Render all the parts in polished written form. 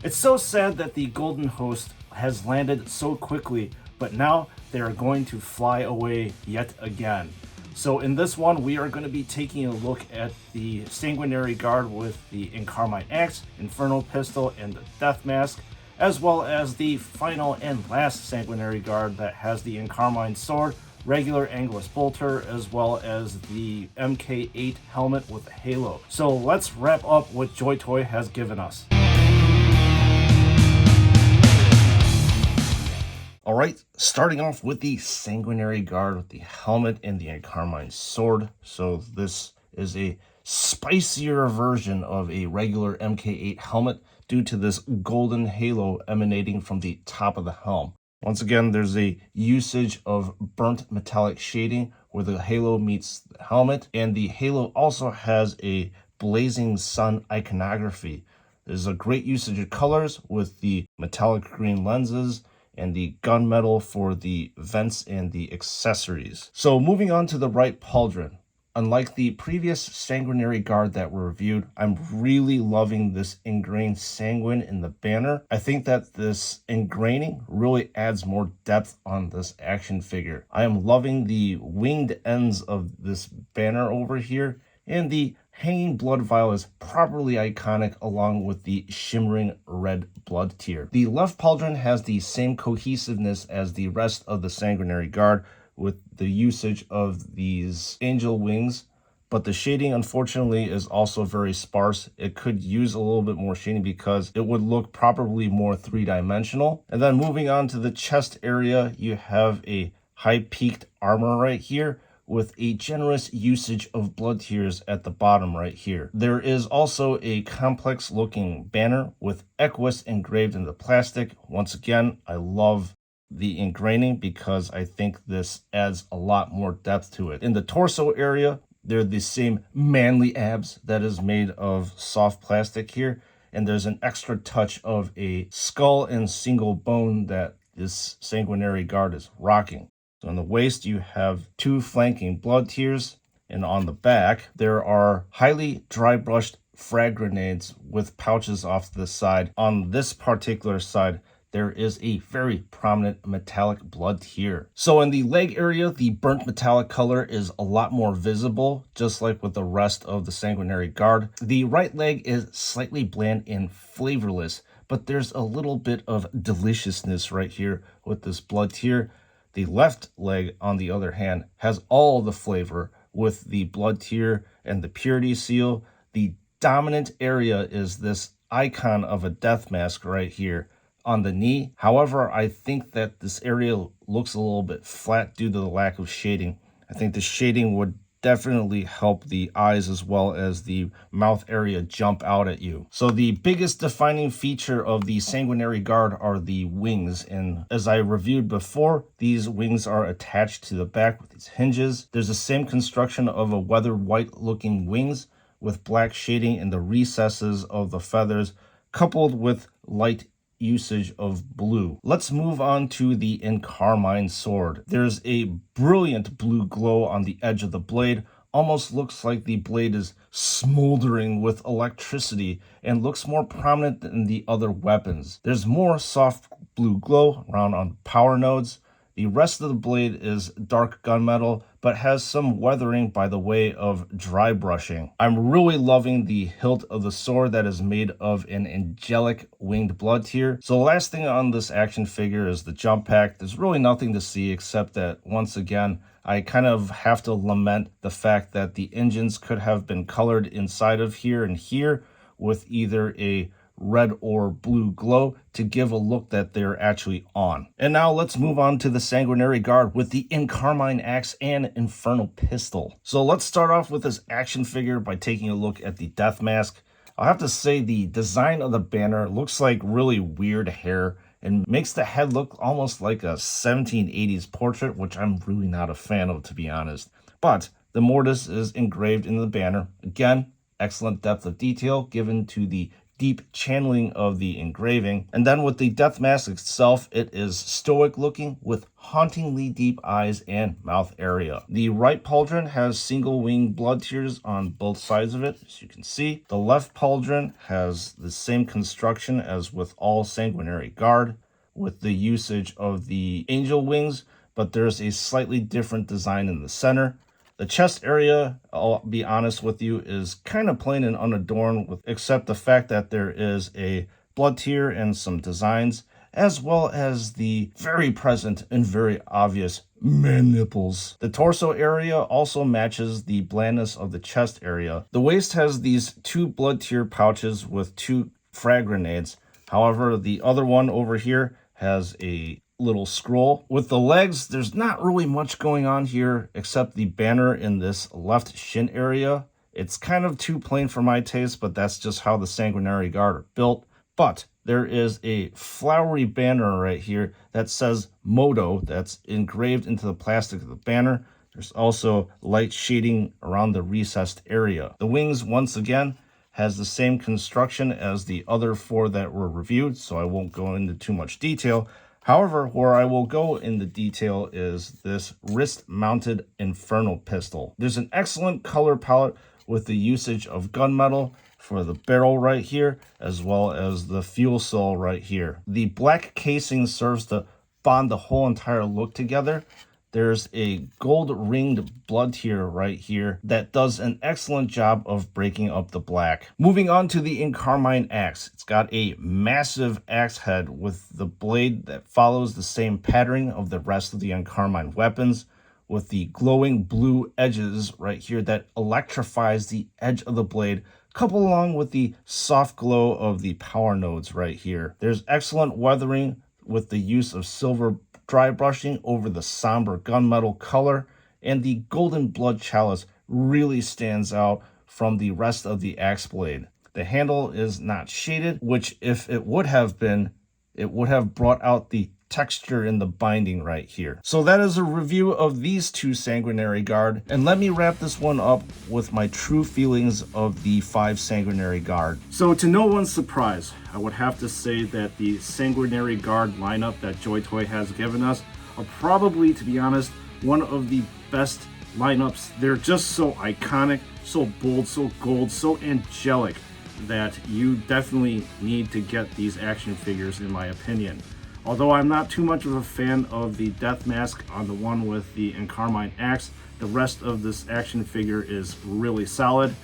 It's so sad that the Golden Host has landed so quickly, but now they are going to fly away yet again. So in this one, we are going to be taking a look at the Sanguinary Guard with the Encarmine Axe, Inferno Pistol, and the Death Mask, as well as the final and last Sanguinary Guard that has the Encarmine Sword, regular Angular Bolter, as well as the MK8 helmet with a halo. So let's wrap up what JoyToy has given us. Alright, starting off with the Sanguinary Guard with the helmet and the Encarmine Sword. So this is a spicier version of a regular MK8 helmet due to this golden halo emanating from the top of the helm. Once again, there's a usage of burnt metallic shading where the halo meets the helmet, and the halo also has a blazing sun iconography. There's a great usage of colors with the metallic green lenses and the gunmetal for the vents and the accessories. So moving on to the right pauldron. Unlike the previous Sanguinary Guard that were reviewed, I'm really loving this ingrained sanguine in the banner. I think that this ingraining really adds more depth on this action figure. I am loving the winged ends of this banner over here, and the hanging blood vial is properly iconic along with the shimmering red blood tear. The left pauldron has the same cohesiveness as the rest of the Sanguinary Guard with the usage of these angel wings, but the shading unfortunately is also very sparse. It could use a little bit more shading because it would look probably more three-dimensional. And then moving on to the chest area, you have a high-peaked armor right here with a generous usage of blood tears at the bottom right here. There is also a complex looking banner with Equus engraved in the plastic. Once again, I love the ingraining because I think this adds a lot more depth to it. In the torso area, they're the same manly abs that is made of soft plastic here, and there's an extra touch of a skull and single bone that this Sanguinary Guard is rocking. So on the waist, you have two flanking blood tears, and on the back, there are highly dry brushed frag grenades with pouches off to the side. On this particular side, there is a very prominent metallic blood tear. So in the leg area, the burnt metallic color is a lot more visible, just like with the rest of the Sanguinary Guard. The right leg is slightly bland and flavorless, but there's a little bit of deliciousness right here with this blood tear. The left leg, on the other hand, has all the flavor with the blood tear and the purity seal. The dominant area is this icon of a death mask right here on the knee. However, I think that this area looks a little bit flat due to the lack of shading. I think the shading would definitely help the eyes as well as the mouth area jump out at you. So the biggest defining feature of the Sanguinary Guard are the wings, and as I reviewed before, these wings are attached to the back with these hinges. There's the same construction of a weathered white looking wings with black shading in the recesses of the feathers, coupled with light usage of blue. Let's move on to the Encarmine Sword. There's a brilliant blue glow on the edge of the blade. Almost looks like the blade is smoldering with electricity and looks more prominent than the other weapons. There's more soft blue glow around on power nodes. The rest of the blade is dark gunmetal, but has some weathering by the way of dry brushing. I'm really loving the hilt of the sword that is made of an angelic winged blood tear. So the last thing on this action figure is the jump pack. There's really nothing to see except that, once again, I kind of have to lament the fact that the engines could have been colored inside of here and here with either a red or blue glow to give a look that they're actually on. And now let's move on to the Sanguinary Guard with the Encarmine Axe and Inferno Pistol. So let's start off with this action figure by taking a look at the death mask. I'll have to say the design of the banner looks like really weird hair and makes the head look almost like a 1780s portrait, which I'm really not a fan of, to be honest. But the mortise is engraved in the banner. Again, excellent depth of detail given to the deep channeling of the engraving. And then with the death mask itself, it is stoic looking with hauntingly deep eyes and mouth area. The right pauldron has single wing blood tears on both sides of it, as you can see. The left pauldron has the same construction as with all Sanguinary Guard, with the usage of the angel wings, but there's a slightly different design in the center. The chest area, I'll be honest with you, is kind of plain and unadorned, except the fact that there is a blood tear and some designs, as well as the very present and very obvious man nipples. The torso area also matches the blandness of the chest area. The waist has these 2 blood tear pouches with 2 frag grenades. However, the other one over here has a little scroll. With the legs, there's not really much going on here except the banner in this left shin area. It's kind of too plain for my taste, but that's just how the Sanguinary Guard are built. But there is a flowery banner right here that says Moto that's engraved into the plastic of the banner. There's also light shading around the recessed area. The wings, once again, has the same construction as the other 4 that were reviewed, so I won't go into too much detail. However, where I will go into detail is this wrist-mounted Inferno Pistol. There's an excellent color palette with the usage of gunmetal for the barrel right here, as well as the fuel cell right here. The black casing serves to bond the whole entire look together. There's a gold-ringed blood tear right here that does an excellent job of breaking up the black. Moving on to the Encarmine Axe. It's got a massive axe head with the blade that follows the same patterning of the rest of the Encarmine weapons, with the glowing blue edges right here that electrifies the edge of the blade, coupled along with the soft glow of the power nodes right here. There's excellent weathering with the use of silver dry brushing over the somber gunmetal color, and the golden blood chalice really stands out from the rest of the axe blade. The handle is not shaded, which if it would have been, it would have brought out the texture in the binding right here. So that is a review of these 2 Sanguinary Guard, and let me wrap this one up with my true feelings of the 5 Sanguinary Guard. So to no one's surprise, I would have to say that the Sanguinary Guard lineup that JoyToy has given us are probably, to be honest, one of the best lineups. They're just so iconic, so bold, so gold, so angelic that you definitely need to get these action figures, in my opinion. Although I'm not too much of a fan of the death mask on the one with the Encarmine Axe, the rest of this action figure is really solid.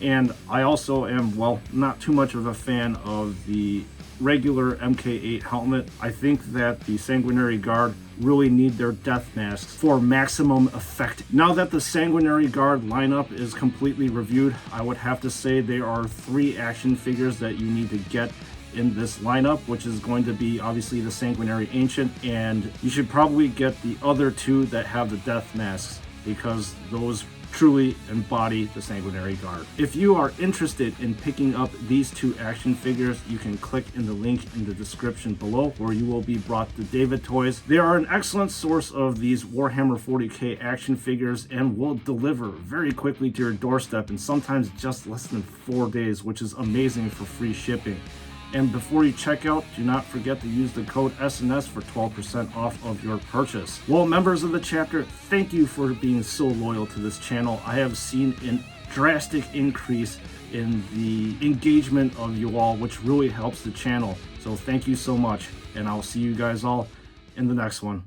And I also am, well, not too much of a fan of the regular MK8 helmet. I think that the Sanguinary Guard really need their death masks for maximum effect. Now that the Sanguinary Guard lineup is completely reviewed, I would have to say there are 3 action figures that you need to get in this lineup, which is going to be obviously the Sanguinary Ancient, and you should probably get the other 2 that have the death masks, because those truly embody the Sanguinary Guard. If you are interested in picking up these 2 action figures, you can click in the link in the description below, where you will be brought to David Toys. They are an excellent source of these Warhammer 40K action figures and will deliver very quickly to your doorstep in sometimes just less than 4 days, which is amazing for free shipping. And before you check out, do not forget to use the code SNS for 12% off of your purchase. Well, members of the chapter, thank you for being so loyal to this channel. I have seen a drastic increase in the engagement of you all, which really helps the channel. So thank you so much, and I'll see you guys all in the next one.